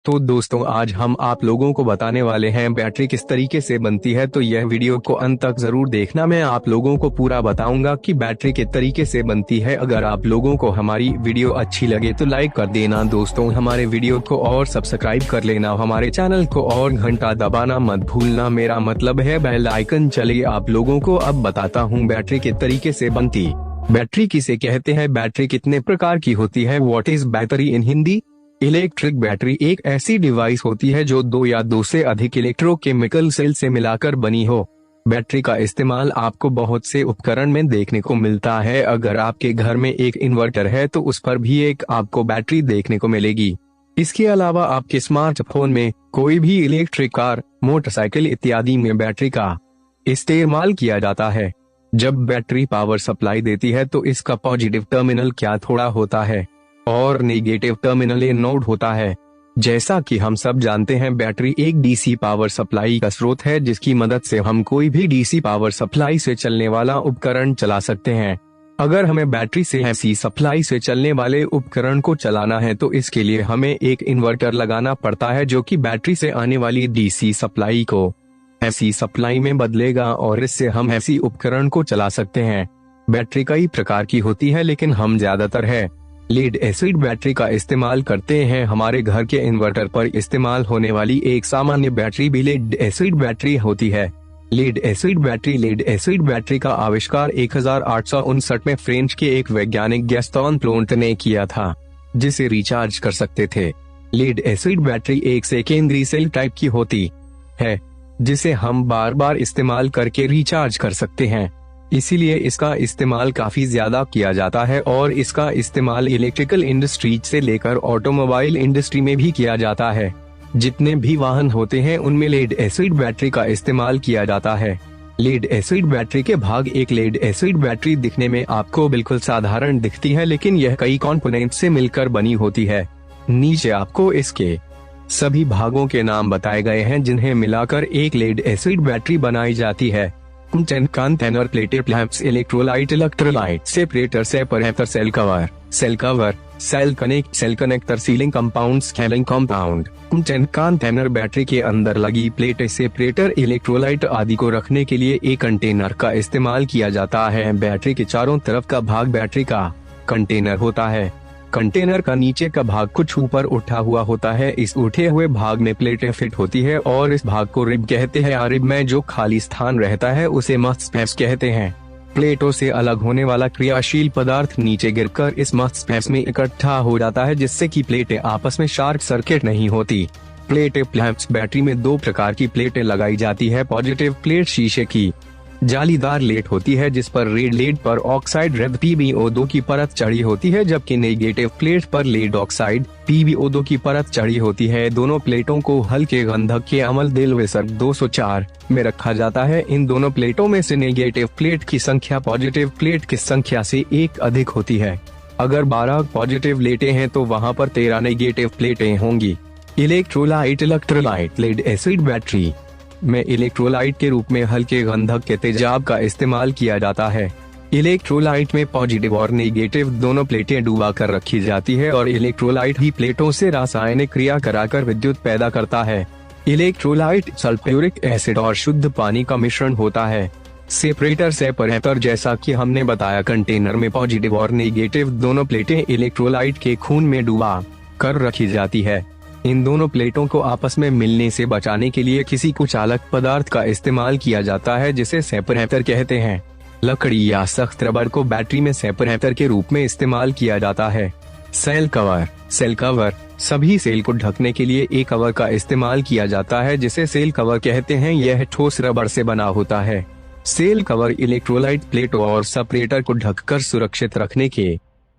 तो दोस्तों आज हम आप लोगों को बताने वाले हैं बैटरी किस तरीके से बनती है, तो यह वीडियो को अंत तक जरूर देखना। मैं आप लोगों को पूरा बताऊंगा कि बैटरी किस तरीके से बनती है। अगर आप लोगों को हमारी वीडियो अच्छी लगे तो लाइक कर देना दोस्तों, हमारे वीडियो को और सब्सक्राइब कर लेना हमारे चैनल को, और घंटा दबाना मत भूलना, मेरा मतलब है बेल आइकन। चलिए आप लोगों को अब बताता हूँ बैटरी किस तरीके से बनती। बैटरी किसे कहते हैं, बैटरी कितने प्रकार की होती है, what is battery in Hindi. Electric battery एक ऐसी डिवाइस होती है जो दो या दो से अधिक इलेक्ट्रोकेमिकल सेल से मिलाकर बनी हो। बैटरी का इस्तेमाल आपको बहुत से उपकरण में देखने को मिलता है। अगर आपके घर में एक इन्वर्टर है तो उस पर भी एक आपको बैटरी देखने को मिलेगी। इसके अलावा आपके स्मार्टफोन में, कोई भी इलेक्ट्रिक कार, मोटरसाइकिल इत्यादि में बैटरी का इस्तेमाल किया जाता है। जब बैटरी पावर सप्लाई देती है तो इसका पॉजिटिव टर्मिनल क्या थोड़ा होता है और नेगेटिव टर्मिनल एनोड होता है। जैसा कि हम सब जानते हैं, बैटरी एक डीसी पावर सप्लाई का स्रोत है जिसकी मदद से हम कोई भी डीसी पावर सप्लाई से चलने वाला उपकरण चला सकते हैं। अगर हमें बैटरी से एसी सप्लाई से चलने वाले उपकरण को चलाना है तो इसके लिए हमें एक इन्वर्टर लगाना पड़ता है जो कि बैटरी से आने वाली डीसी सप्लाई को एसी सप्लाई में बदलेगा और इससे हम एसी उपकरण को चला सकते हैं। बैटरी कई प्रकार की होती है लेकिन हम ज्यादातर है लीड एसिड बैटरी का इस्तेमाल करते हैं। हमारे घर के इन्वर्टर पर इस्तेमाल होने वाली एक सामान्य बैटरी भी लीड एसिड बैटरी होती है। लीड एसिड बैटरी का आविष्कार 1859 में फ्रेंच के एक वैज्ञानिक गैस्टन प्लोंट ने किया था, जिसे रिचार्ज कर सकते थे। लीड एसिड बैटरी एक सेकेंडरी सेल टाइप की होती है जिसे हम बार बार इस्तेमाल करके रिचार्ज कर सकते हैं, इसीलिए इसका इस्तेमाल काफी ज्यादा किया जाता है और इसका इस्तेमाल इलेक्ट्रिकल इंडस्ट्री से लेकर ऑटोमोबाइल इंडस्ट्री में भी किया जाता है। जितने भी वाहन होते हैं उनमें लीड एसिड बैटरी का इस्तेमाल किया जाता है। लीड एसिड बैटरी के भाग, एक लीड एसिड बैटरी दिखने में आपको बिल्कुल साधारण दिखती है लेकिन यह कई कंपोनेंट से मिलकर बनी होती है। नीचे आपको इसके सभी भागों के नाम बताए गए हैं जिन्हें मिलाकर एक लीड एसिड बैटरी बनाई जाती है। Container, plated lamps, electrolyte, separator, cell cover, cell connector, sealing compound, scaling compound. Container battery के अंदर लगी प्लेट, सेपरेटर, इलेक्ट्रोलाइट आदि को रखने के लिए एक कंटेनर का इस्तेमाल किया जाता है। बैटरी के चारों तरफ का भाग बैटरी का कंटेनर होता है। कंटेनर का नीचे का भाग कुछ ऊपर उठा हुआ होता है। इस उठे हुए भाग में प्लेटें फिट होती है और इस भाग को रिब कहते हैं। रिब में जो खाली स्थान रहता है उसे मस्ट स्पेस कहते हैं। प्लेटों से अलग होने वाला क्रियाशील पदार्थ नीचे गिरकर इस मस्ट स्पेस में इकट्ठा हो जाता है जिससे कि प्लेटें आपस में शॉर्ट सर्किट नहीं होती। प्लेटें लैंप्स, बैटरी में दो प्रकार की प्लेटें लगाई जाती है। पॉजिटिव प्लेट शीशे की जालीदार लेट होती है जिस पर रेड लेड पर ऑक्साइड रेड PbO2 की परत चढ़ी होती है, जबकि नेगेटिव प्लेट पर लेड ऑक्साइड PbO2 की परत चढ़ी होती है। दोनों प्लेटों को हल्के गंधक के अम्ल दिलवेसर 204 में रखा जाता है। इन दोनों प्लेटों में से नेगेटिव प्लेट की संख्या पॉजिटिव प्लेट की संख्या से 1 अधिक होती है। अगर 12 पॉजिटिव प्लेटें हैं तो वहाँ पर 13 नेगेटिव प्लेटें होंगी। इलेक्ट्रोलाइट लीड एसिड बैटरी में इलेक्ट्रोलाइट के रूप में हल्के गंधक के तेजाब का इस्तेमाल किया जाता है। इलेक्ट्रोलाइट में पॉजिटिव और नेगेटिव दोनों प्लेटें डुबा कर रखी जाती है और इलेक्ट्रोलाइट ही प्लेटों से रासायनिक क्रिया कराकर विद्युत पैदा करता है। इलेक्ट्रोलाइट सल्फ्यूरिक एसिड और शुद्ध पानी का मिश्रण होता है। सेपरेटर, जैसा कि हमने बताया, कंटेनर में पॉजिटिव और नेगेटिव दोनों प्लेटें इलेक्ट्रोलाइट के खून में डुबा कर रखी जाती है। इन दोनों प्लेटों को आपस में मिलने से बचाने के लिए किसी कुचालक पदार्थ का इस्तेमाल किया जाता है जिसे सेपरेटर कहते हैं। लकड़ी या सख्त रबर को बैटरी में सेपरेटर के रूप में इस्तेमाल किया जाता है। सेल कवर, सभी सेल को ढकने के लिए एक कवर का इस्तेमाल किया जाता है जिसे सेल कवर कहते हैं। यह ठोस रबर से बना होता है। सेल कवर इलेक्ट्रोलाइट प्लेटों और सेपरेटर को ढककर सुरक्षित रखने के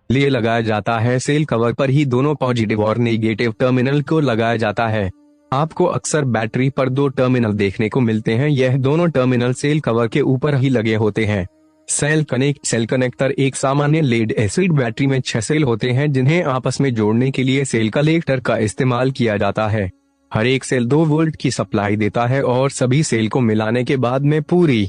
लिए लगाया जाता है। सेल कवर पर ही दोनों पॉजिटिव और नेगेटिव टर्मिनल को लगाया जाता है। आपको अक्सर बैटरी पर 2 टर्मिनल देखने को मिलते हैं। यह दोनों टर्मिनल सेल कवर के ऊपर ही लगे होते हैं। सेल कनेक्टर, एक सामान्य लीड एसिड बैटरी में 6 सेल होते हैं जिन्हें आपस में जोड़ने के लिए सेल कलेक्टर का इस्तेमाल किया जाता है। हर एक सेल 2 वोल्ट की सप्लाई देता है और सभी सेल को मिलाने के बाद में पूरी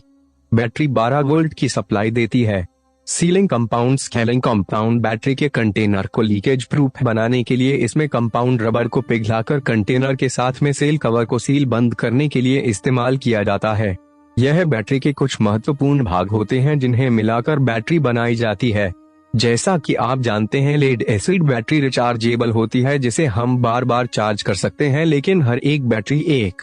बैटरी 12 वोल्ट की सप्लाई देती है। Ceiling compound scaling compound battery के कंटेनर को लीकेज प्रूफ बनाने के लिए इसमें कंपाउंड रबर को पिघलाकर कंटेनर के साथ में सेल कवर को सील बंद करने के लिए इस्तेमाल किया जाता है। यह बैटरी के कुछ महत्वपूर्ण भाग होते हैं जिन्हें मिलाकर बैटरी बनाई जाती है। जैसा कि आप जानते हैं, लेड एसिड बैटरी रिचार्जेबल होती है जिसे हम बार बार चार्ज कर सकते हैं, लेकिन हर एक बैटरी एक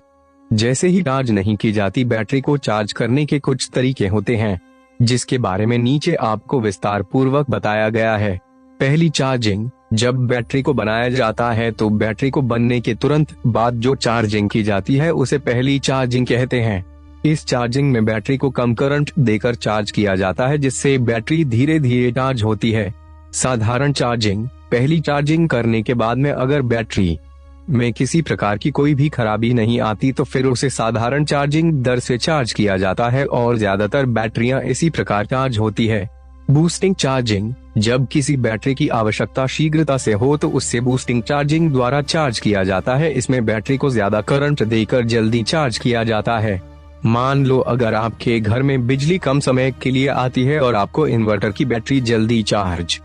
जैसे ही चार्ज नहीं की जाती। बैटरी को चार्ज करने के कुछ तरीके होते हैं जिसके बारे में नीचे आपको विस्तार पूर्वक बताया गया है। पहली, चार्जिंग। जब बैटरी को बनाया जाता है तो बैटरी को बनने के तुरंत बाद जो चार्जिंग की जाती है उसे पहली चार्जिंग कहते हैं। इस चार्जिंग में बैटरी को कम करंट देकर चार्ज किया जाता है जिससे बैटरी धीरे धीरे चार्ज होती है। साधारण चार्जिंग। पहली चार्जिंग करने के बाद में अगर बैटरी में किसी प्रकार की कोई भी खराबी नहीं आती तो फिर उसे साधारण चार्जिंग दर से चार्ज किया जाता है और ज्यादातर बैटरियां इसी प्रकार चार्ज होती है। Boosting charging. जब किसी बैटरी की आवश्यकता शीघ्रता से हो तो उससे बूस्टिंग चार्जिंग द्वारा चार्ज किया जाता है। इसमें बैटरी को ज्यादा करंट देकर जल्दी चार्ज किया जाता है। मान लो अगर आपके घर में बिजली कम समय के लिए आती है और आपको इन्वर्टर की बैटरी जल्दी चार्ज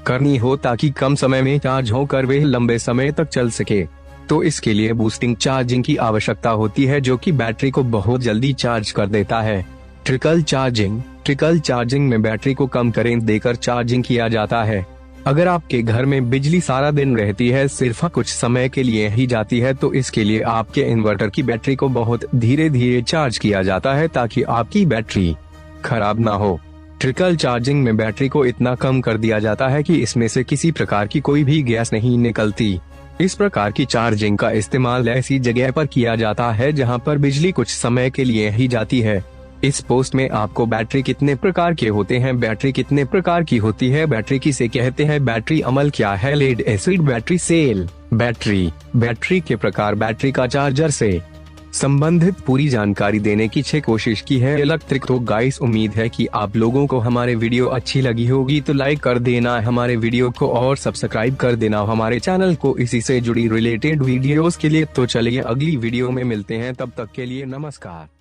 करनी हो ताकि कम समय में चार्ज होकर वे लंबे समय तक चल सके, तो इसके लिए बूस्टिंग चार्जिंग की आवश्यकता होती है जो कि बैटरी को बहुत जल्दी चार्ज कर देता है। Trickle charging. ट्रिकल चार्जिंग में बैटरी को कम करंट देकर चार्जिंग किया जाता है। अगर आपके घर में बिजली सारा दिन रहती है, सिर्फ कुछ समय के लिए ही जाती है, तो इसके लिए आपके इन्वर्टर की बैटरी को बहुत धीरे धीरे चार्ज किया जाता है ताकि आपकी बैटरी खराब ना हो। ट्रिकल चार्जिंग में बैटरी को इतना कम कर दिया जाता है कि इसमें से किसी प्रकार की कोई भी गैस नहीं निकलती। इस प्रकार की चार्जिंग का इस्तेमाल ऐसी जगह पर किया जाता है जहां पर बिजली कुछ समय के लिए ही जाती है। इस पोस्ट में आपको बैटरी कितने प्रकार के होते हैं, बैटरी कितने प्रकार की होती है, बैटरी किसे कहते हैं, बैटरी अमल क्या है, lead acid battery, cell battery, battery के प्रकार, बैटरी का चार्जर से संबंधित पूरी जानकारी देने की कोशिश की है इलेक्ट्रिक। तो गाइस, उम्मीद है कि आप लोगों को हमारे वीडियो अच्छी लगी होगी, तो लाइक कर देना हमारे वीडियो को और सब्सक्राइब कर देना हमारे चैनल को इसी से जुड़ी रिलेटेड वीडियोस के लिए। तो चलिए अगली वीडियो में मिलते हैं, तब तक के लिए नमस्कार।